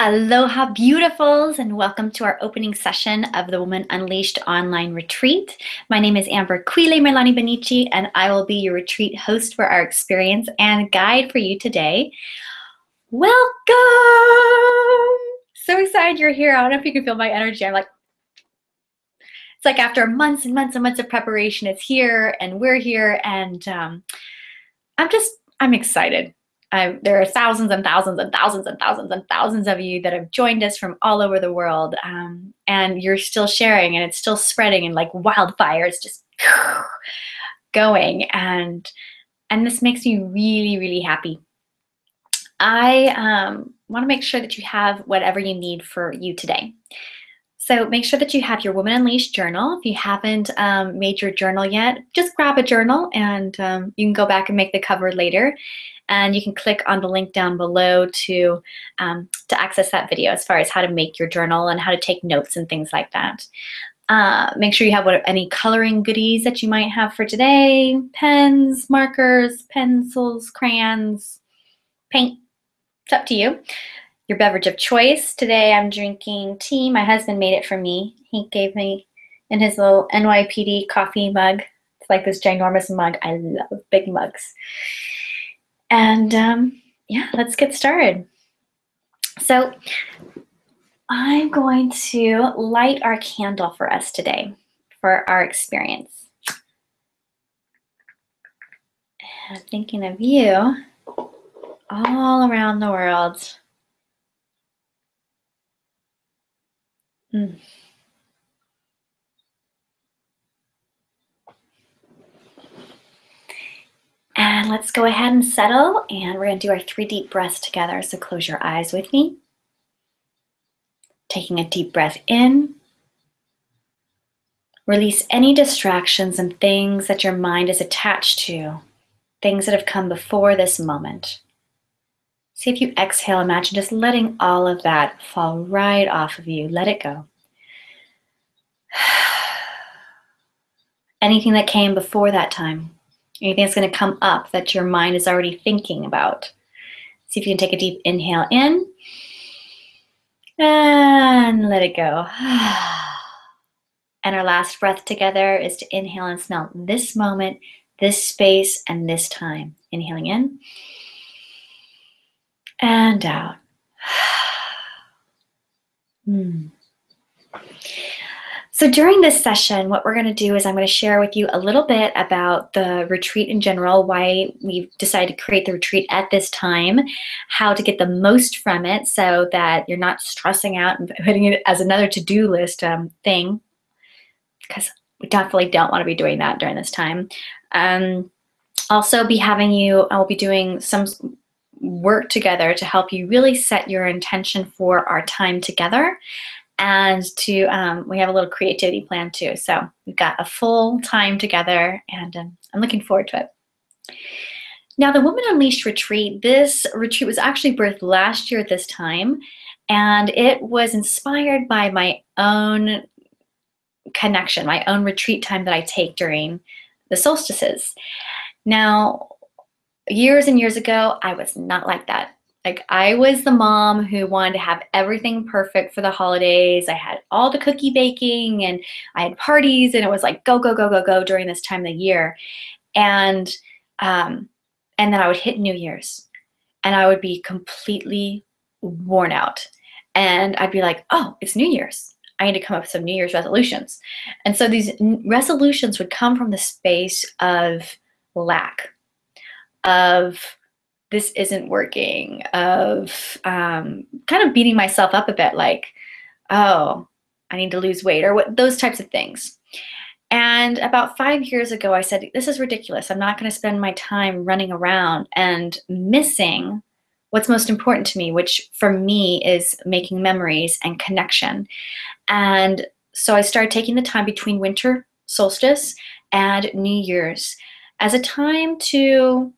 Aloha beautifuls, and welcome to our opening session of the Woman Unleashed online retreat. My name is Amber Quile Merlani Benici, and I will be your retreat host for our experience and guide for you today. Welcome! So excited you're here. I don't know if you can feel my energy. It's like after months and months and months of preparation, it's here and we're here, and I'm excited. There are thousands and thousands and thousands and thousands and thousands of you that have joined us from all over the world, and you're still sharing, and it's still spreading, and like wildfire, it's just going, and this makes me really, really happy. I want to make sure that you have whatever you need for you today. So make sure that you have your Woman Unleashed journal. If you haven't made your journal yet, just grab a journal, and you can go back and make the cover later. And you can click on the link down below to access that video as far as how to make your journal and how to take notes and things like that. Make sure you have any coloring goodies that you might have for today: pens, markers, pencils, crayons, paint. It's up to you. Your beverage of choice. Today I'm drinking tea. My husband made it for me. He gave me in his little NYPD coffee mug. It's like this ginormous mug. I love big mugs. And yeah, let's get started. So I'm going to light our candle for us today for our experience. And I'm thinking of you all around the world. And let's go ahead and settle, and we're going to do our 3 deep breaths together. So close your eyes with me. Taking a deep breath in. Release any distractions and things that your mind is attached to, things that have come before this moment. See if you exhale, imagine just letting all of that fall right off of you. Let it go. Anything that came before that time. Anything that's going to come up that your mind is already thinking about. See if you can take a deep inhale in and let it go. And our last breath together is to inhale and smell this moment, this space, and this time. Inhaling in and out. So during this session, what we're going to do is I'm going to share with you a little bit about the retreat in general, why we've decided to create the retreat at this time, how to get the most from it so that you're not stressing out and putting it as another to-do list thing, because we definitely don't want to be doing that during this time. Also I'll be doing some work together to help you really set your intention for our time together. And we have a little creativity plan too. So we've got a full time together, and I'm looking forward to it. Now, the Woman Unleashed retreat, this retreat was actually birthed last year at this time, and it was inspired by my own connection, my own retreat time that I take during the solstices. Now, years and years ago, I was not like that. Like, I was the mom who wanted to have everything perfect for the holidays. I had all the cookie baking, and I had parties, and it was like go, go, go, go, go during this time of the year. And then I would hit New Year's, and I would be completely worn out. And I'd be like, oh, it's New Year's. I need to come up with some New Year's resolutions. And so these resolutions would come from the space of lack, of this isn't working, of kind of beating myself up a bit, like, oh, I need to lose weight, or those types of things. And about 5 years ago, I said, this is ridiculous. I'm not going to spend my time running around and missing what's most important to me, which for me is making memories and connection. And so I started taking the time between winter solstice and New Year's as a time to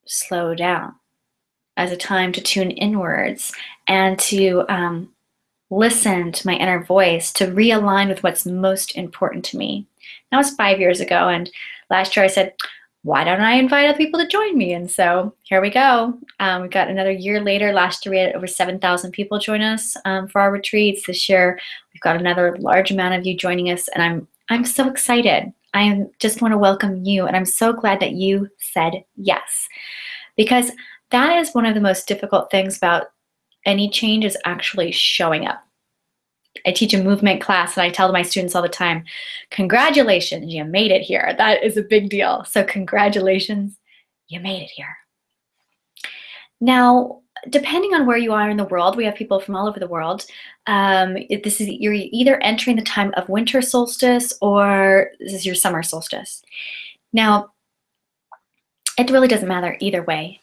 slow down, as a time to tune inwards and to listen to my inner voice, to realign with what's most important to me. That was 5 years ago, and last year I said, why don't I invite other people to join me? And so here we go. We got another year later. Last year we had over 7,000 people join us for our retreats. This year we've got another large amount of you joining us, and I'm so excited. I just want to welcome you, and I'm so glad that you said yes, because that is one of the most difficult things about any change, is actually showing up. I teach a movement class, and I tell my students all the time, congratulations, you made it here. That is a big deal. So congratulations, you made it here. Now, depending on where you are in the world, we have people from all over the world. You're either entering the time of winter solstice, or this is your summer solstice. Now, it really doesn't matter either way.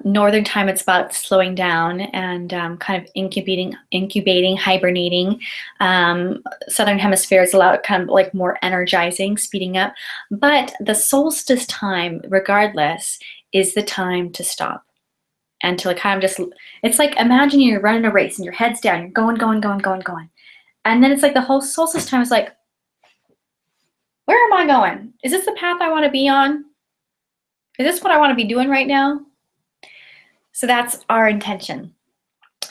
Northern time, it's about slowing down and kind of incubating, hibernating. Southern hemisphere is allowed kind of like more energizing, speeding up. But the solstice time, regardless, is the time to stop and to kind of just, it's like, imagine you're running a race and your head's down, you're going. And then it's like the whole solstice time is like, where am I going? Is this the path I want to be on? Is this what I want to be doing right now? So that's our intention.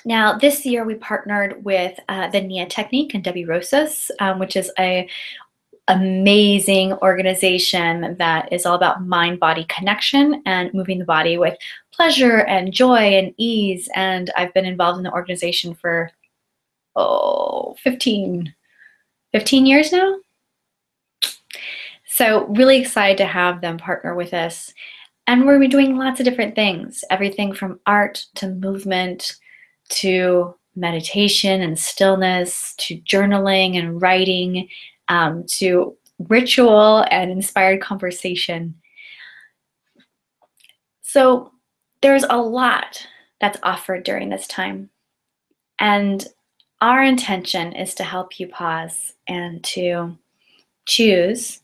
Now, this year we partnered with the NIA Technique and Debbie Rosas, which is an amazing organization that is all about mind-body connection and moving the body with pleasure and joy and ease. And I've been involved in the organization for 15 years now. So really excited to have them partner with us. And we're doing lots of different things, everything from art to movement to meditation and stillness to journaling and writing to ritual and inspired conversation. So there's a lot that's offered during this time. And our intention is to help you pause and to choose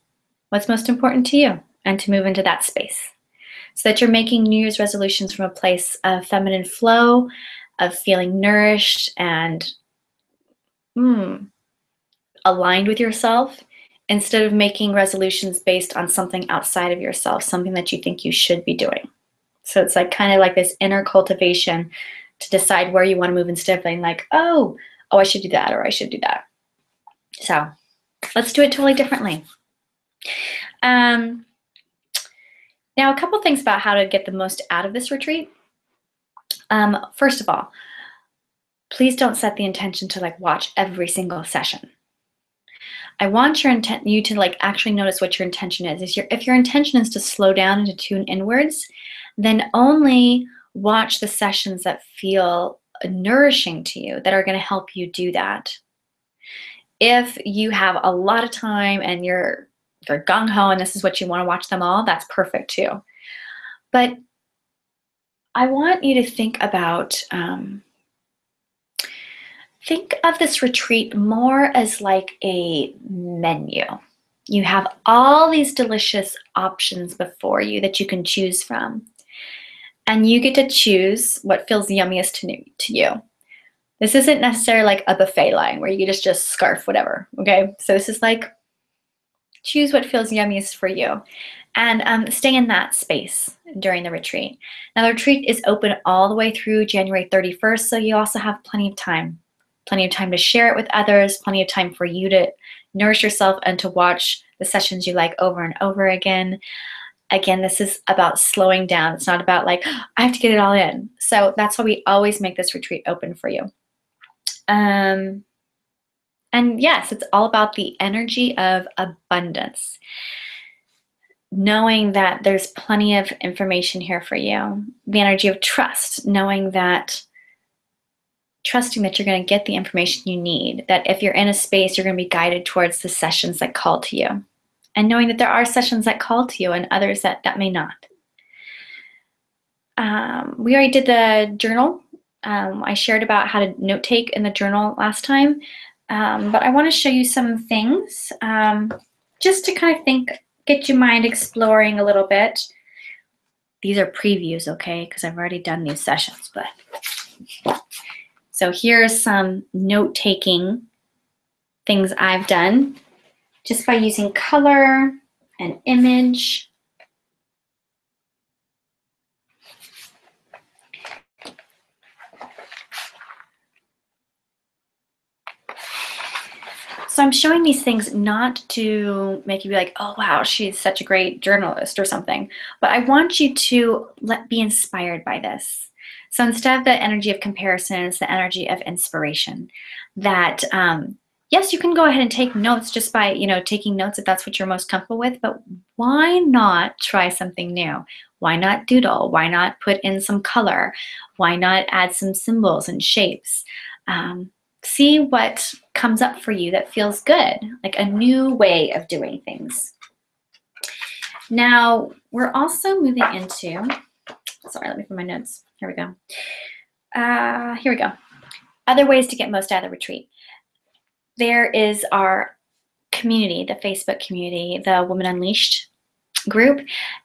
what's most important to you and to move into that space, so that you're making New Year's resolutions from a place of feminine flow, of feeling nourished and aligned with yourself, instead of making resolutions based on something outside of yourself, something that you think you should be doing. So it's like kind of like this inner cultivation to decide where you want to move, instead of feeling like, oh, I should do that, or I should do that. So let's do it totally differently. Now, a couple things about how to get the most out of this retreat. First of all, please don't set the intention to like watch every single session. I want you to like actually notice what your intention is. If your intention is to slow down and to tune inwards, then only watch the sessions that feel nourishing to you, that are going to help you do that. If you have a lot of time and you're gung-ho and this is what you want to watch them all, that's perfect too. But I want you to think about, think of this retreat more as like a menu. You have all these delicious options before you that you can choose from. And you get to choose what feels yummiest to you. This isn't necessarily like a buffet line where you just scarf whatever, okay? So this is like, choose what feels yummiest for you, and stay in that space during the retreat. Now, the retreat is open all the way through January 31st, so you also have plenty of time to share it with others, plenty of time for you to nourish yourself and to watch the sessions you like over and over again. Again, this is about slowing down. It's not about like, I have to get it all in. So that's why we always make this retreat open for you. And yes, it's all about the energy of abundance. Knowing that there's plenty of information here for you. The energy of trust, trusting that you're going to get the information you need. That if you're in a space, you're going to be guided towards the sessions that call to you. And knowing that there are sessions that call to you and others that may not. We already did the journal. I shared about how to note take in the journal last time. But I want to show you some things just to kind of get your mind exploring a little bit. These are previews, okay? Because I've already done these sessions. But so here's some note-taking things I've done just by using color and image. So I'm showing these things not to make you be like, oh wow, she's such a great journalist or something, but I want you to be inspired by this. So instead of the energy of comparison, it's the energy of inspiration. That yes, you can go ahead and take notes just by taking notes if that's what you're most comfortable with, but why not try something new? Why not doodle? Why not put in some color? Why not add some symbols and shapes? See what comes up for you that feels good, like a new way of doing things. Now, we're also moving into, sorry, let me find my notes. Here we go. Here we go. Other ways to get most out of the retreat. There is our community, the Facebook community, the Women Unleashed group,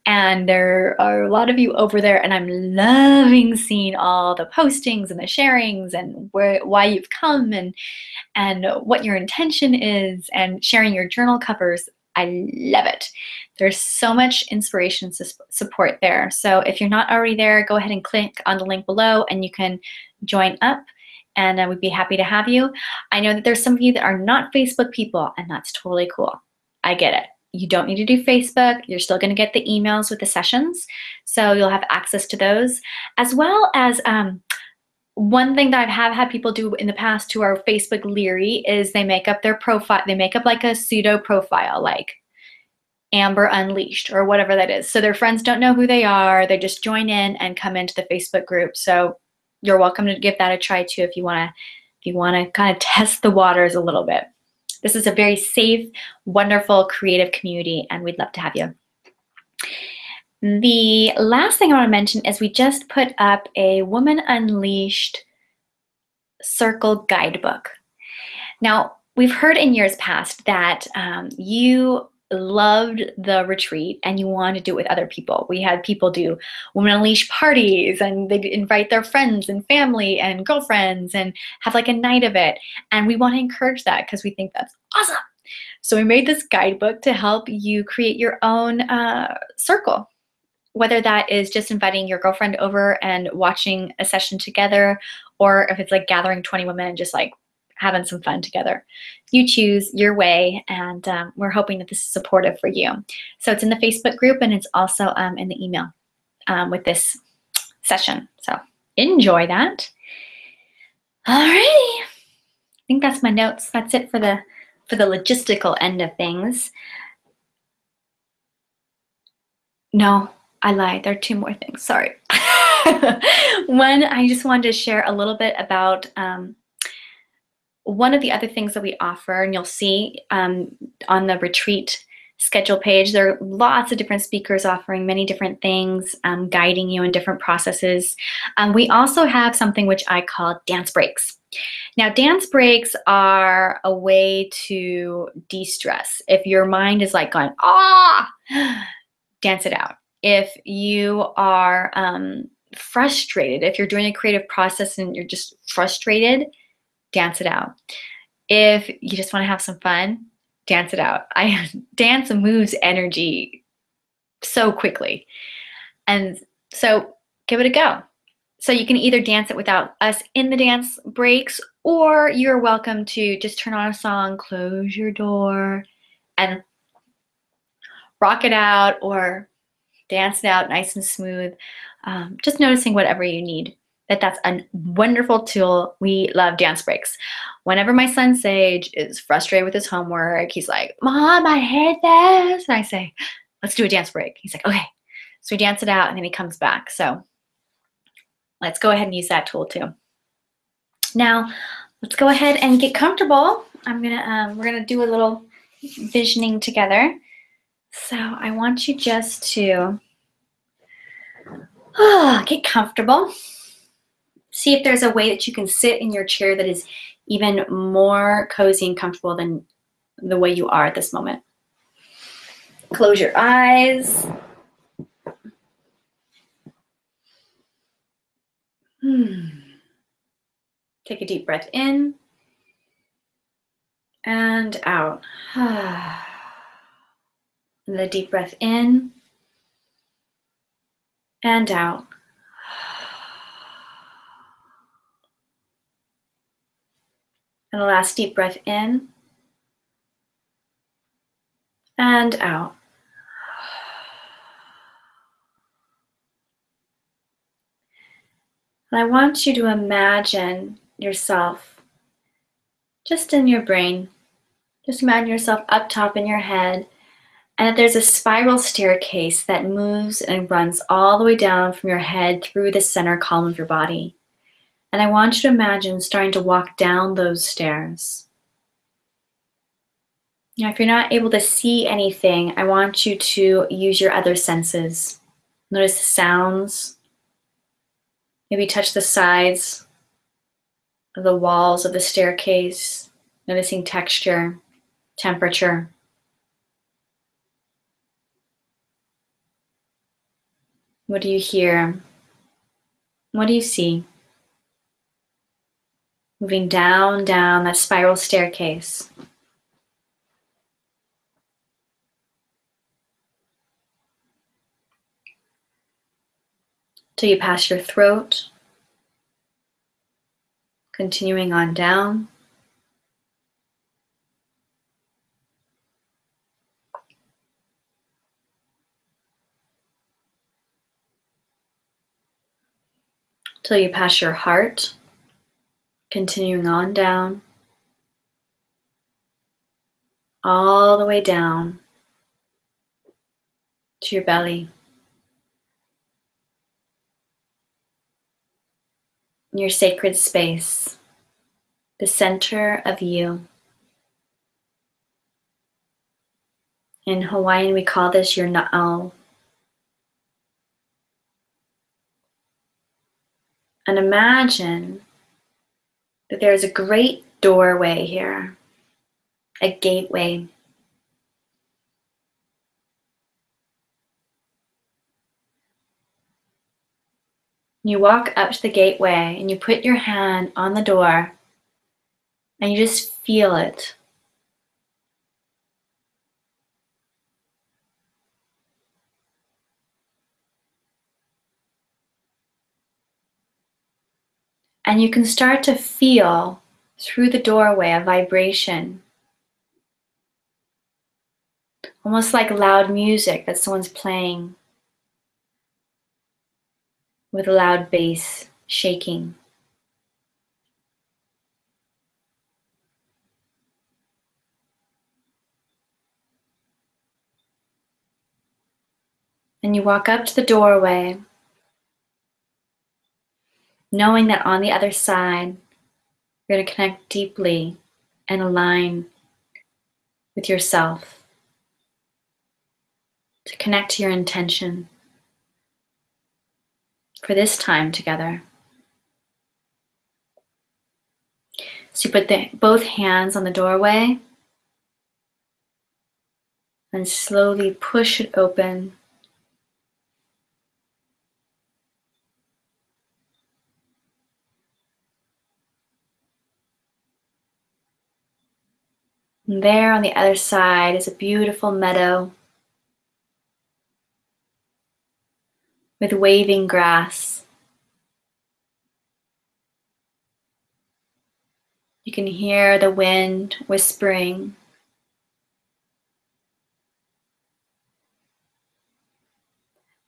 and there are a lot of you over there, and I'm loving seeing all the postings and the sharings and why you've come and what your intention is, and sharing your journal covers. I love it. There's so much inspiration support there. So if you're not already there, go ahead and click on the link below and you can join up, and I would be happy to have you. I know that there's some of you that are not Facebook people, and that's totally cool. I get it. You don't need to do Facebook. You're still going to get the emails with the sessions, so you'll have access to those, as well as one thing that I have had people do in the past who are Facebook leery is they make up their profile. They make up like a pseudo profile, like Amber Unleashed or whatever that is. So their friends don't know who they are. They just join in and come into the Facebook group. So you're welcome to give that a try too if you want to kind of test the waters a little bit. This is a very safe, wonderful, creative community, and we'd love to have you. The last thing I want to mention is we just put up a Woman Unleashed Circle guidebook. Now, we've heard in years past that you loved the retreat and you want to do it with other people. We had people do Women Unleashed parties, and they invite their friends and family and girlfriends and have like a night of it. And we want to encourage that because we think that's awesome. So we made this guidebook to help you create your own circle, whether that is just inviting your girlfriend over and watching a session together, or if it's like gathering 20 women and just like having some fun together. You choose your way, and we're hoping that this is supportive for you. So it's in the Facebook group, and it's also in the email with this session. So enjoy that. Alrighty, I think that's my notes. That's it for the logistical end of things. No, I lied. There are two more things. Sorry. One, I just wanted to share a little bit about one of the other things that we offer, and you'll see on the retreat schedule page, there are lots of different speakers offering many different things, guiding you in different processes. We also have something which I call dance breaks. Now, dance breaks are a way to de-stress. If your mind is like going, ah, dance it out. If you are frustrated, if you're doing a creative process and you're just frustrated, dance it out. If you just want to have some fun, dance it out. Dance moves energy so quickly. And so give it a go. So you can either dance it without us in the dance breaks, or you're welcome to just turn on a song, close your door, and rock it out or dance it out nice and smooth. Just noticing whatever you need. That's a wonderful tool. We love dance breaks. Whenever my son Sage is frustrated with his homework, he's like, Mom, I hate this. And I say, let's do a dance break. He's like, okay. So we dance it out and then he comes back. So let's go ahead and use that tool too. Now, let's go ahead and get comfortable. We're gonna do a little visioning together. So I want you just to get comfortable. See if there's a way that you can sit in your chair that is even more cozy and comfortable than the way you are at this moment. Close your eyes. Take a deep breath in and out. Another deep breath in and out. And the last deep breath in and out. And I want you to imagine yourself just in your brain. Just imagine yourself up top in your head, and that there's a spiral staircase that moves and runs all the way down from your head through the center column of your body. And I want you to imagine starting to walk down those stairs. Now, if you're not able to see anything, I want you to use your other senses. Notice the sounds. Maybe touch the sides of the walls of the staircase, noticing texture, temperature. What do you hear? What do you see? Moving down that spiral staircase. Till you pass your throat, continuing on down. Till you pass your heart, continuing on down. All the way down to your belly. Your sacred space, the center of you. In Hawaiian, we call this your na'au. And imagine that there's a great doorway here, a gateway. You walk up to the gateway and you put your hand on the door and you just feel it. And you can start to feel through the doorway a vibration, almost like loud music that someone's playing with a loud bass shaking. And you walk up to the doorway, knowing that on the other side, you're going to connect deeply and align with yourself, to connect to your intention for this time together. So you put both hands on the doorway and slowly push it open. And there on the other side is a beautiful meadow with waving grass. You can hear the wind whispering.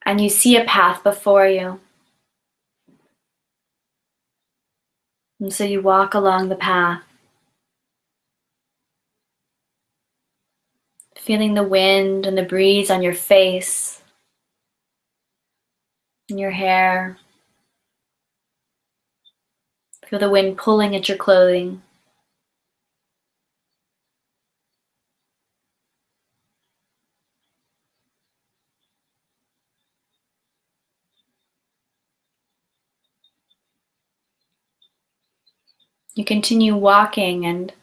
And you see a path before you. And so you walk along the path, feeling the wind and the breeze on your face, in your hair. Feel the wind pulling at your clothing. You continue walking, and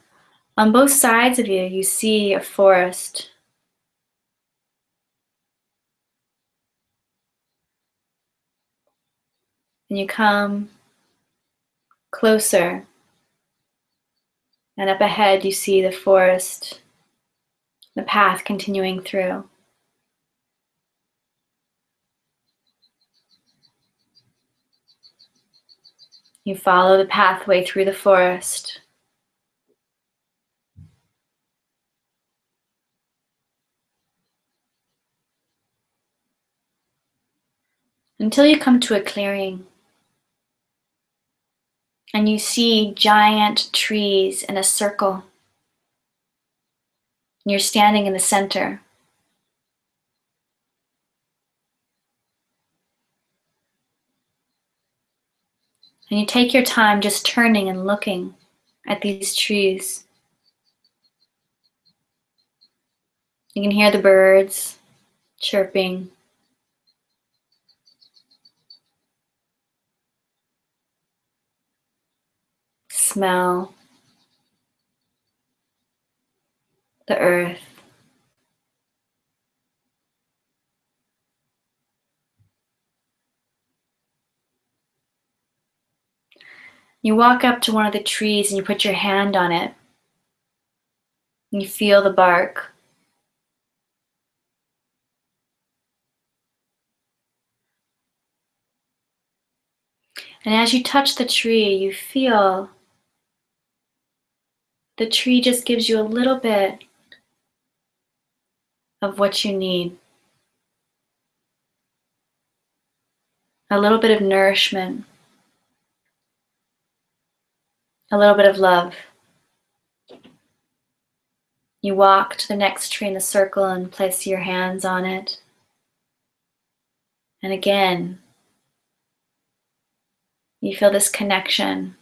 on both sides of you, you see a forest. And you come closer, and up ahead you see the forest, the path continuing through. You follow the pathway through the forest. until you come to a clearing and you see giant trees in a circle. And you're standing in the center. And you take your time just turning and looking at these trees. You can hear the birds chirping. Smell the earth. You walk up to one of the trees and you put your hand on it. And you feel the bark. And as you touch the tree, you feel the tree just gives you a little bit of what you need. A little bit of nourishment. A little bit of love. You walk to the next tree in the circle and place your hands on it. And again, you feel this connection.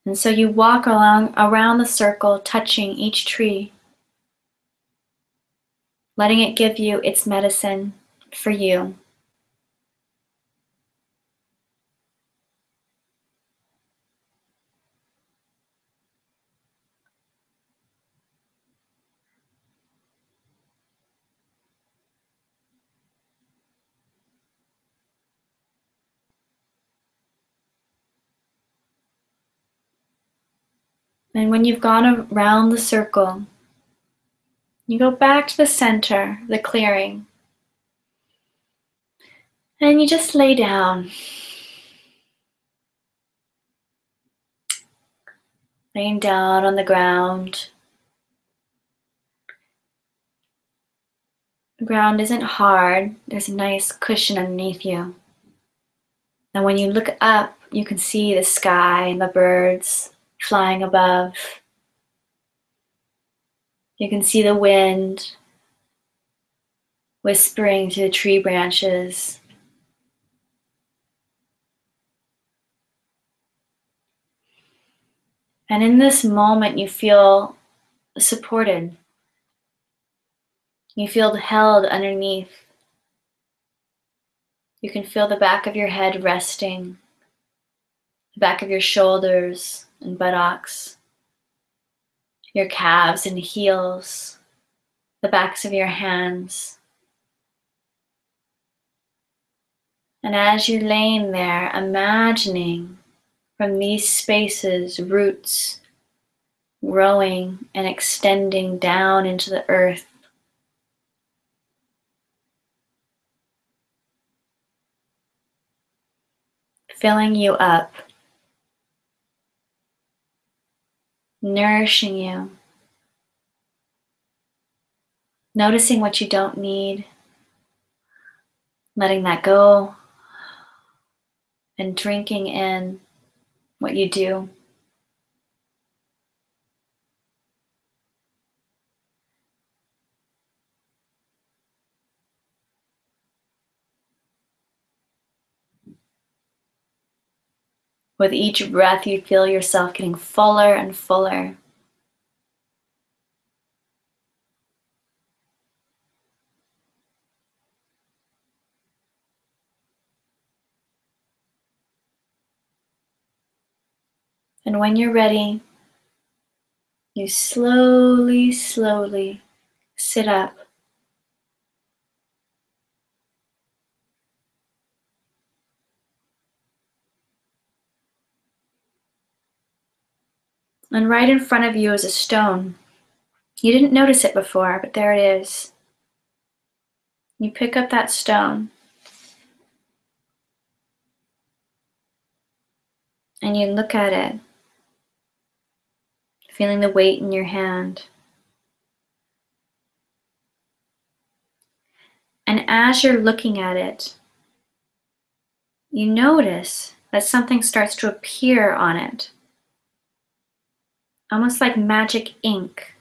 And so you walk around the circle, touching each tree, letting it give you its medicine for you. And when you've gone around the circle, you go back to the center, the clearing, and you just lay down. Laying down on the ground. The ground isn't hard. There's a nice cushion underneath you. And when you look up, you can see the sky and the birds flying above. You can see the wind whispering through the tree branches. And in this moment, you feel supported. You feel held underneath. You can feel the back of your head resting, the back of your shoulders and buttocks, your calves and heels, the backs of your hands. And as you're laying there, imagining from these spaces roots growing and extending down into the earth, filling you up, nourishing you, noticing what you don't need, letting that go, and drinking in what you do. With each breath, you feel yourself getting fuller and fuller. And when you're ready, you slowly, slowly sit up. And right in front of you is a stone. You didn't notice it before, but there it is. You pick up that stone and you look at it, feeling the weight in your hand. And as you're looking at it, you notice that something starts to appear on it, almost like magic ink.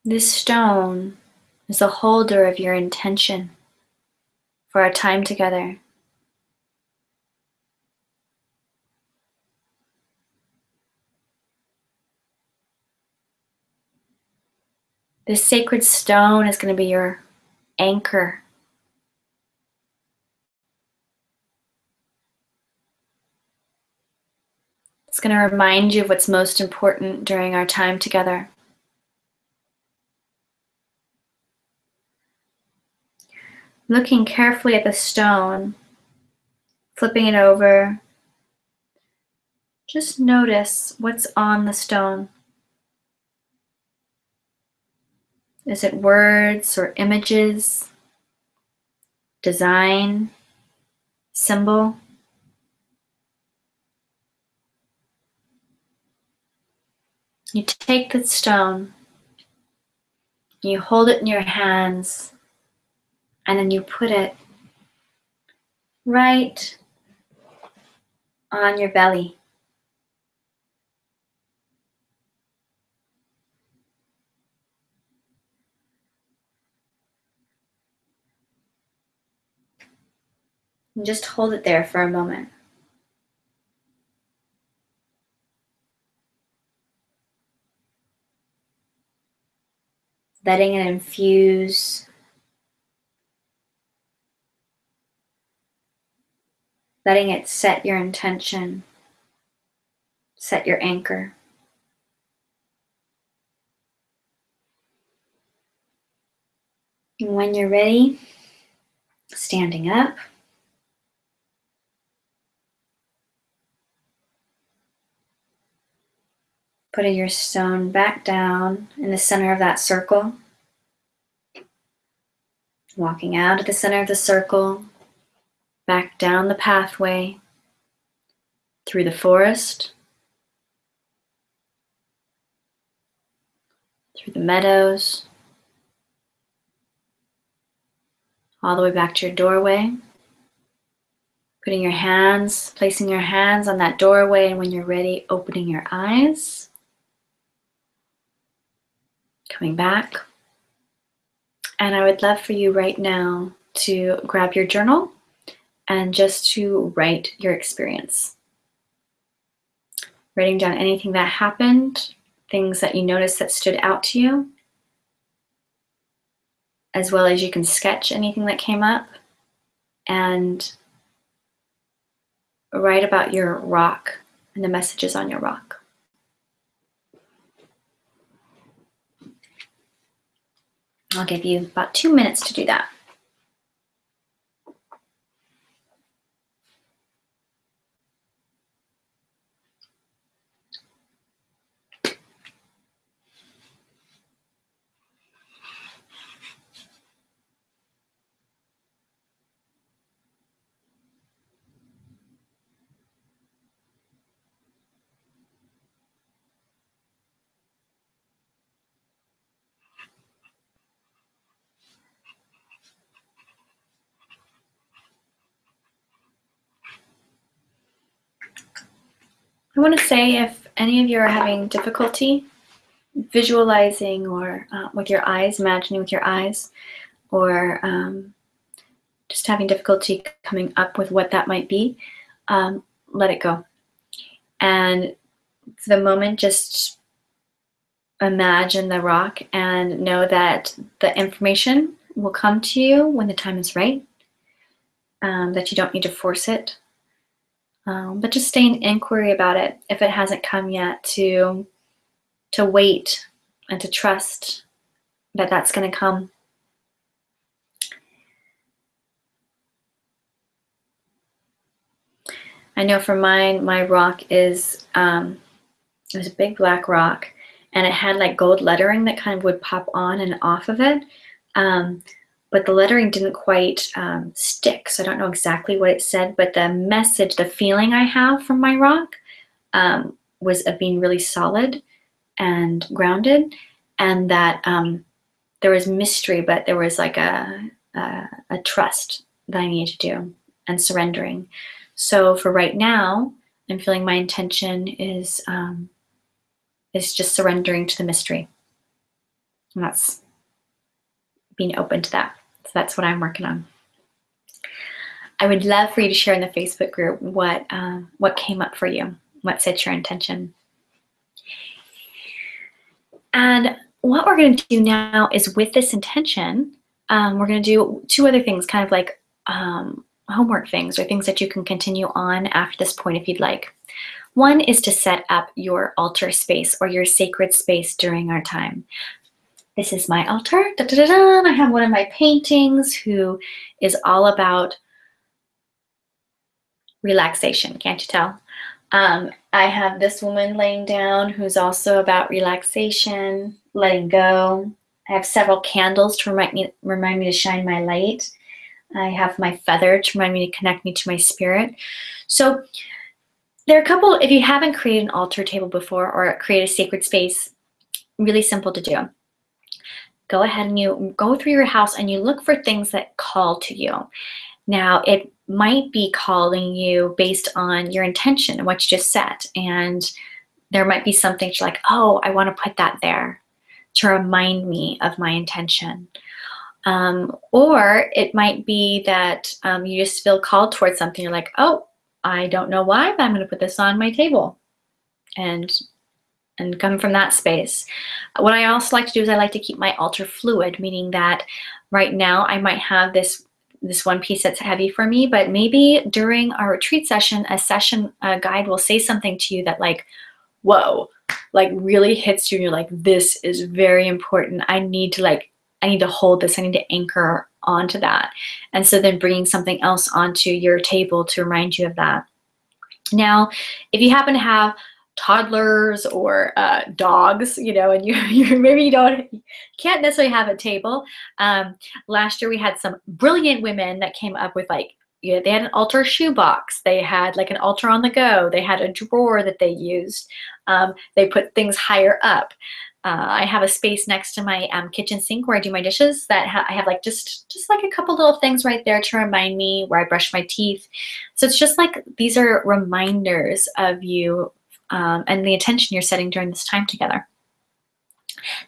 This stone is the holder of your intention for our time together. This sacred stone is going to be your anchor. It's going to remind you of what's most important during our time together. Looking carefully at the stone, flipping it over, just notice what's on the stone. Is it words or images, design, symbol? You take the stone, you hold it in your hands, and then you put it right on your belly. And just hold it there for a moment. Letting it infuse. Letting it set your intention, set your anchor. And when you're ready, standing up, putting your stone back down in the center of that circle, walking out of the center of the circle, back down the pathway, through the forest, through the meadows, all the way back to your doorway. Putting your hands, placing your hands on that doorway, and when you're ready, opening your eyes. Coming back. And I would love for you right now to grab your journal and just to write your experience. Writing down anything that happened, things that you noticed that stood out to you, as well as you can sketch anything that came up, and write about your rock and the messages on your rock. I'll give you about 2 minutes to do that. I want to say if any of you are having difficulty visualizing or with your eyes, imagining with your eyes, or just having difficulty coming up with what that might be, let it go. And for the moment, just imagine the rock and know that the information will come to you when the time is right, that you don't need to force it. But just stay in inquiry about it if it hasn't come yet, to wait and to trust that that's going to come. I know for mine, my rock is, it was a big black rock, and it had like gold lettering that kind of would pop on and off of it. but the lettering didn't quite stick. So I don't know exactly what it said, but the message, the feeling I have from my rock was of being really solid and grounded, and that there was mystery, but there was like a trust that I needed to do and surrendering. So for right now, I'm feeling my intention is just surrendering to the mystery. And that's being open to that. So that's what I'm working on. I would love for you to share in the Facebook group what came up for you, what set your intention. And what we're going to do now is, with this intention, we're going to do two other things, kind of like homework things, or things that you can continue on after this point if you'd like. One is to set up your altar space or your sacred space during our time. This is my altar. Da, da, da, da. I have one of my paintings who is all about relaxation. Can't you tell? I have this woman laying down who's also about relaxation, letting go. I have several candles to remind me to shine my light. I have my feather to remind me to connect me to my spirit. So there are a couple, if you haven't created an altar table before or create a sacred space, really simple to do. Go ahead and you go through your house and you look for things that call to you. Now, it might be calling you based on your intention and what you just set. And there might be something you're like, oh, I want to put that there to remind me of my intention. Or it might be that you just feel called towards something. You're like, oh, I don't know why, but I'm going to put this on my table. And come from that space. What I also like to do is I like to keep my altar fluid, meaning that right now I might have this one piece that's heavy for me, but maybe during our retreat session, a guide will say something to you that, like, whoa, like really hits you, and you're like, this is very important. I need to hold this. I need to anchor onto that. And so then bringing something else onto your table to remind you of that. Now, if you happen to have toddlers or dogs, and maybe you can't necessarily have a table. Last year we had some brilliant women that came up with, like, they had an altar shoebox. They had like an altar on the go. They had a drawer that they used. They put things higher up. I have a space next to my kitchen sink where I do my dishes that I have like just like a couple little things right there to remind me where I brush my teeth. So it's just like these are reminders of you and the intention you're setting during this time together.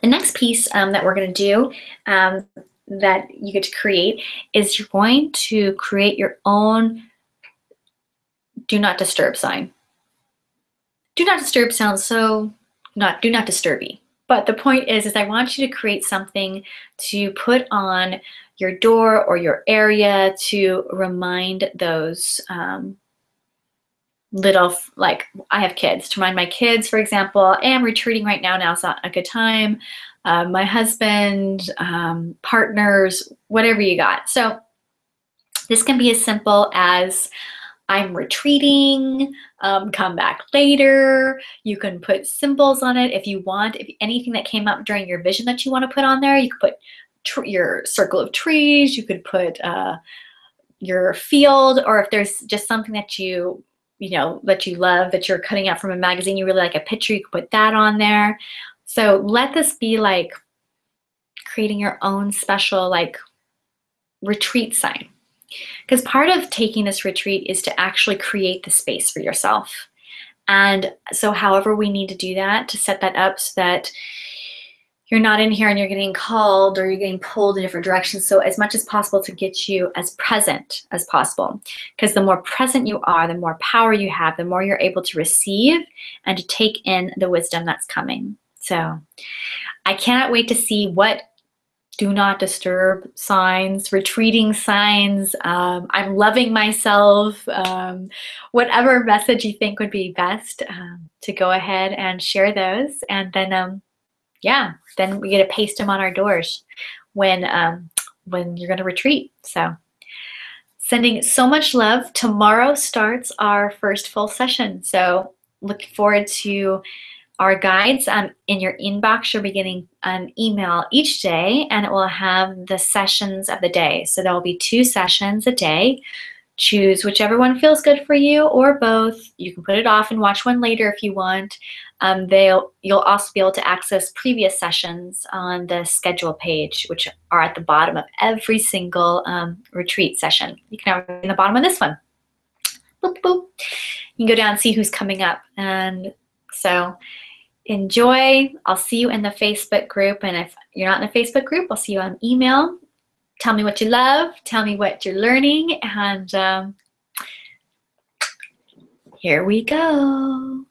The next piece that we're going to do that you get to create is you're going to create your own do not disturb sign. Do not disturb sounds so do not disturby. But the point is I want you to create something to put on your door or your area to remind those little, like, I have kids, to remind my kids, for example, hey, I'm retreating right now, now's not a good time. My husband, partners, whatever you got. So this can be as simple as I'm retreating, come back later. You can put symbols on it if you want. If anything that came up during your vision that you want to put on there, you could put your circle of trees, you could put your field, or if there's just something that that you love, that you're cutting out from a magazine, you really like a picture, you can put that on there. So let this be like creating your own special, like, retreat sign. Because part of taking this retreat is to actually create the space for yourself. And so however we need to do that, to set that up so that you're not in here and you're getting called or you're getting pulled in different directions. So as much as possible to get you as present as possible. Because the more present you are, the more power you have, the more you're able to receive and to take in the wisdom that's coming. So I cannot wait to see what do not disturb signs, retreating signs, I'm loving myself, whatever message you think would be best to go ahead and share those. And then, then we get to paste them on our doors when you're going to retreat. So sending so much love. Tomorrow starts our first full session. So looking forward to our guides in your inbox. You'll be getting an email each day, and it will have the sessions of the day. So there will be 2 sessions a day. Choose whichever one feels good for you, or both. You can put it off and watch one later if you want. You'll also be able to access previous sessions on the schedule page, which are at the bottom of every single retreat session. You can have it in the bottom of this one. Boop, boop. You can go down and see who's coming up. And so enjoy. I'll see you in the Facebook group. And if you're not in the Facebook group, I'll see you on email. Tell me what you love. Tell me what you're learning. And here we go.